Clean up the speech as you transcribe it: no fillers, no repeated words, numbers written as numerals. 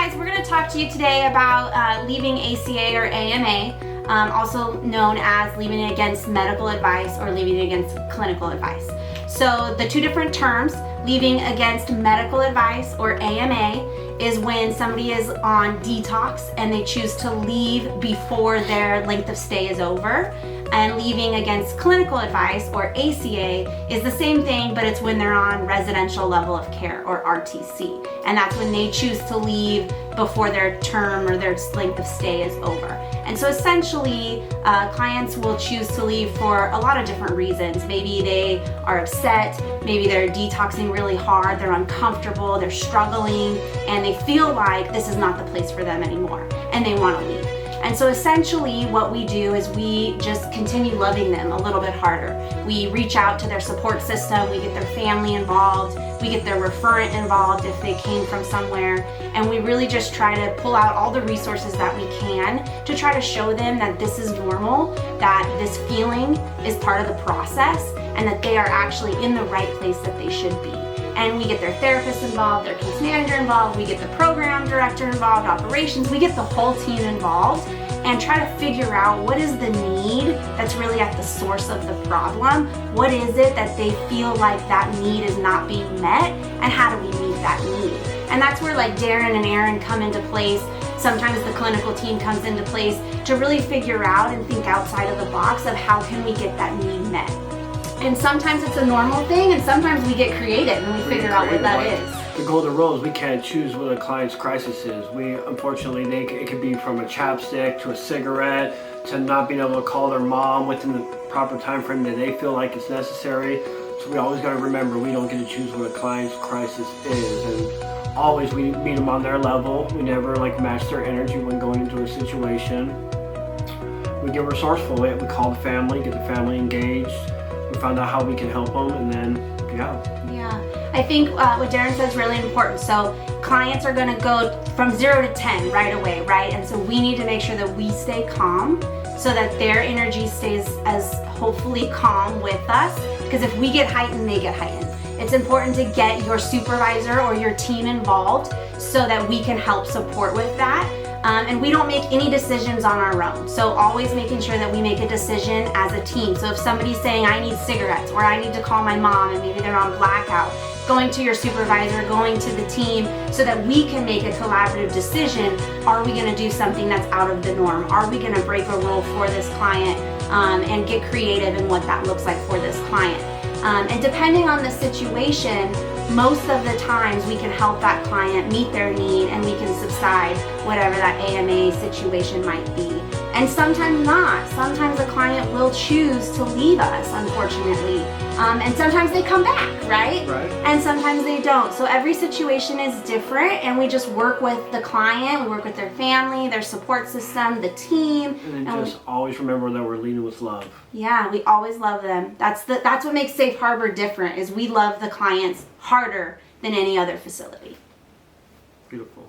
guys, we're going to talk to you today about leaving ACA or AMA, also known as leaving against medical advice or leaving against clinical advice. So the two different terms, leaving against medical advice or AMA, is when somebody is on detox and they choose to leave before their length of stay is over. And leaving against clinical advice or ACA is the same thing, but it's when they're on residential level of care or RTC. And that's when they choose to leave before their term or their length of stay is over. And so essentially, clients will choose to leave for a lot of different reasons. Maybe they are upset, maybe they're detoxing really hard, they're uncomfortable, they're struggling, and they feel like this is not the place for them anymore, and they want to leave. And so essentially what we do is we just continue loving them a little bit harder. We reach out to their support system, we get their family involved, we get their referent involved if they came from somewhere, and we really just try to pull out all the resources that we can to try to show them that this is normal, that this feeling is part of the process, and that they are actually in the right place that they should be. And we get their therapist involved, their case manager involved, we get the program director involved, operations, we get the whole team involved and try to figure out what is the need that's really at the source of the problem. What is it that they feel like that need is not being met, and how do we meet that need? And that's where like Darrin and Aaron come into place. Sometimes the clinical team comes into place to really figure out and think outside of the box of how can we get that need met. And sometimes it's a normal thing, and sometimes we get creative and we figure out what that is. The golden rule is we can't choose what a client's crisis is. Unfortunately, it could be from a chapstick to a cigarette to not being able to call their mom within the proper time frame that they feel like it's necessary. So we always got to remember we don't get to choose what a client's crisis is, and always we meet them on their level. We never match their energy when going into a situation. We get resourceful. We call the family, get the family engaged. We find out how we can help them, and then Yeah, I think what Darrin says is really important. So clients are going to go from 0 to 10 right away, right? And so we need to make sure that we stay calm so that their energy stays as hopefully calm with us, because if we get heightened, they get heightened. It's important to get your supervisor or your team involved so that we can help support with that. And we don't make any decisions on our own. So always making sure that we make a decision as a team. So if somebody's saying, I need cigarettes, or I need to call my mom, and maybe they're on blackout, going to your supervisor, going to the team, so that we can make a collaborative decision. Are we gonna do something that's out of the norm? Are we gonna break a rule for this client and get creative in what that looks like for this client? And depending on the situation, most of the times we can help that client meet their need, and we can subside whatever that AMA situation might be. And sometimes not. Sometimes a client will choose to leave us, unfortunately. And sometimes they come back, right? Right. And sometimes they don't. So every situation is different, and we just work with the client, we work with their family, their support system, the team. And then just always remember that we're leading with love. Yeah, we always love them. That's what makes Safe Harbor different, is we love the clients harder than any other facility. Beautiful.